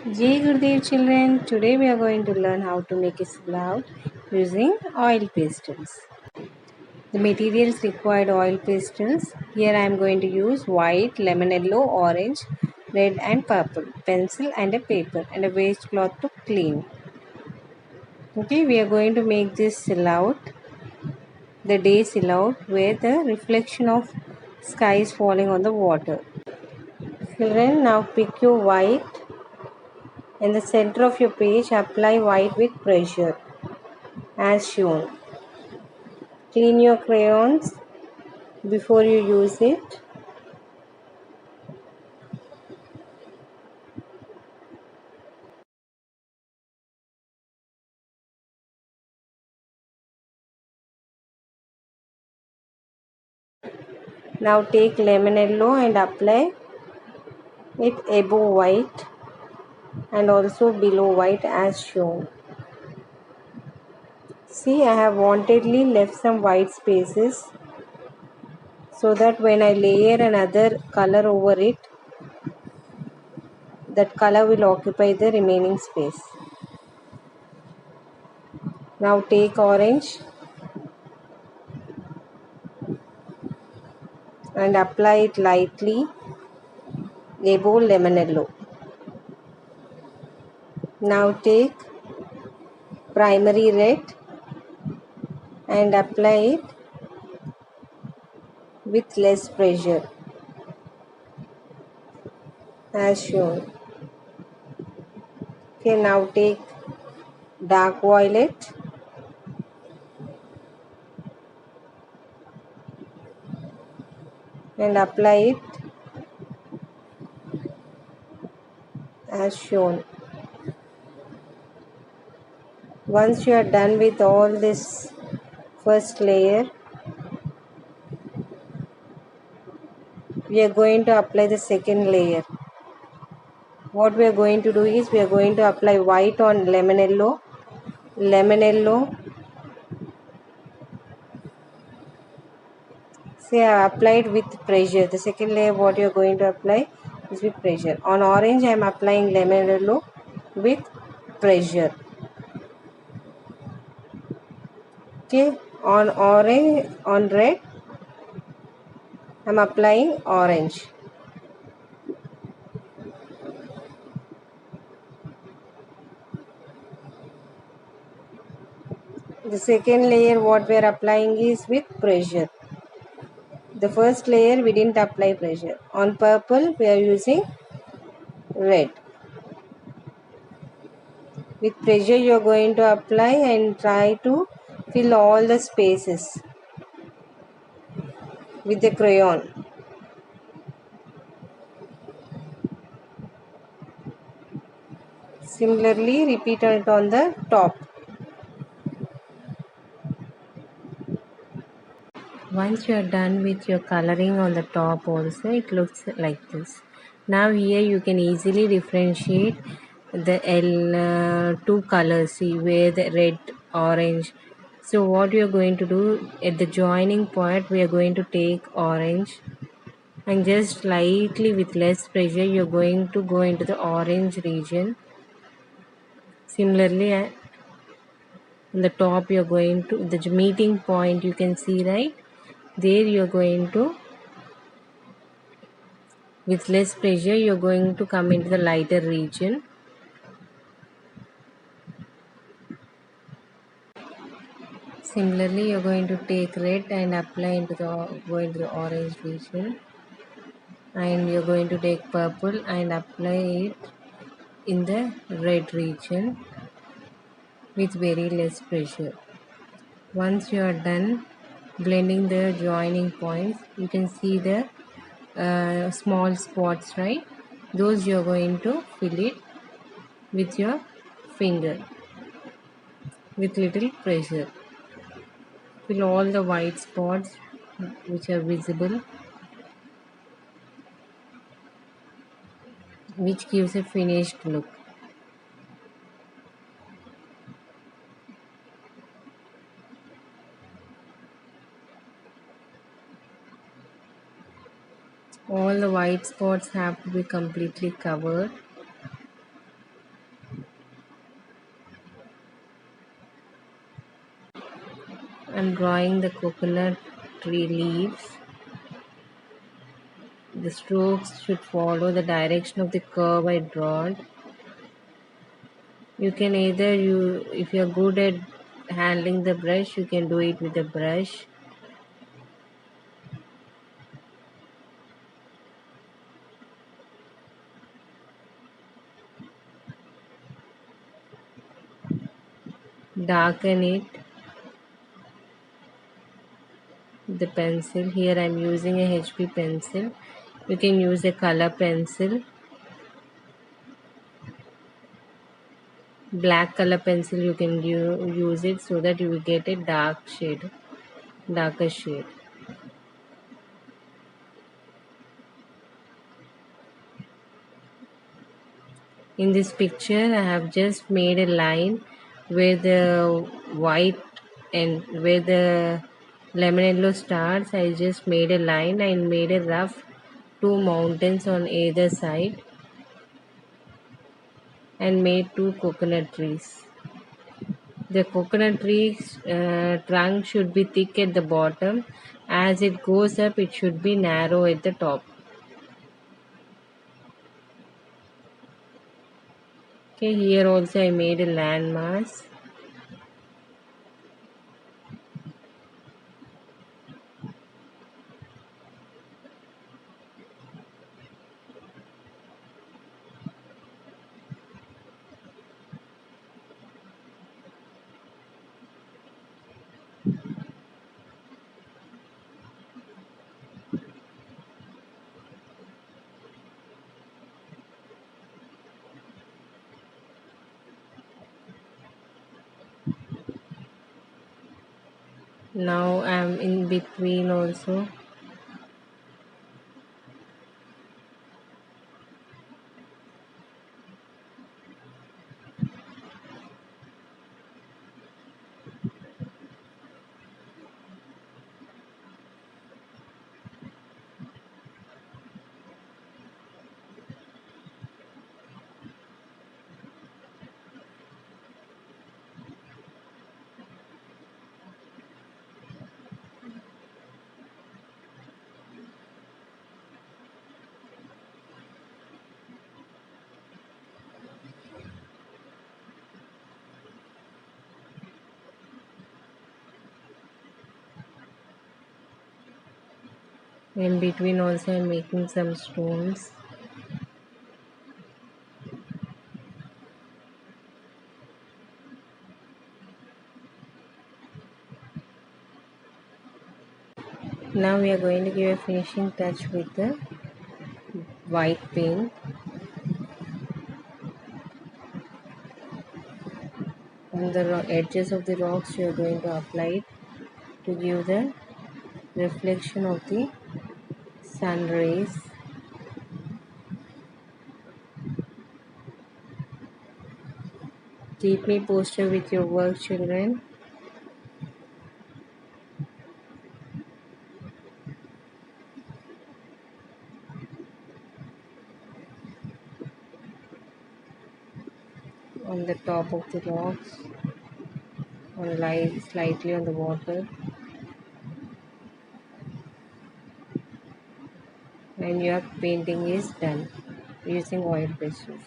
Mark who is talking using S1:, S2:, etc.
S1: Jai Gurudev children, today we are going to learn how to make a slough using oil pastels. The materials required: oil pastels. Here I am going to use white, lemon yellow, orange, red and purple, pencil and a paper and a waste cloth to clean. Okay, we are going to make this silhouette, the day silhouette where the reflection of sky is falling on the water. Children, now pick your white. In the center of your page, apply white with pressure as shown. Clean your crayons before you use it. Now take lemon yellow and apply it above white and also below white as shown. See, I have wantedly left some white spaces so that when I layer another color over it, that color will occupy the remaining space. Now take orange and apply it lightly above lemon yellow. Now take primary red and apply it with less pressure as shown. Okay, now take dark violet and apply it as shown. Once you are done with all this first layer, we are going to apply the second layer. What we are going to do is we are going to apply white on lemon yellow. See, I have applied with pressure. The second layer what you are going to apply is with pressure. On orange I am applying lemon yellow with pressure. Okay, on orange, on red I am applying orange. The second layer what we are applying is with pressure. The first layer we didn't apply pressure. On purple we are using red. With pressure you are going to apply and try to fill all the spaces with the crayon. Similarly repeat it on the top. Once you are done with your coloring on the top also, it looks like this. Now here you can easily differentiate the two colors. See where the red, orange. So what we are going to do at the joining point, we are going to take orange and just slightly with less pressure you are going to go into the orange region. Similarly on the top you are going to the meeting point, you can see, right? There you are going to, with less pressure you are going to come into the lighter region. Similarly you are going to take red and apply into the go into the orange region, and you are going to take purple and apply it in the red region with very less pressure. Once you are done blending the joining points, you can see the small spots, right? Those you are going to fill it with your finger with little pressure. Fill all the white spots which are visible, which gives a finished look. All the white spots have to be completely covered. I'm drawing the coconut tree leaves. The strokes should follow the direction of the curve I drawn. You can either if you're good at handling the brush, you can do it with the brush. Darken it with the pencil. Here I'm using a HB pencil. You can use a color pencil. Black color pencil you can use it so that you will get a darker shade. In this picture I have just made a line where the white and where the lemon yellow starts. I just made a line and made a rough two mountains on either side and made two coconut trees. The coconut tree's trunk should be thick at the bottom. As it goes up, it should be narrow at the top. Okay, here also I made a landmass. Now I'm in between also. In between also I'm making some stones. Now we are going to give a finishing touch with the white paint. On the edges of the rocks you are going to apply it to give the reflection of the sun rays. Keep me posted with your work, children. On the top of the rocks, on light slightly on the water, and your painting is done using oil brushes.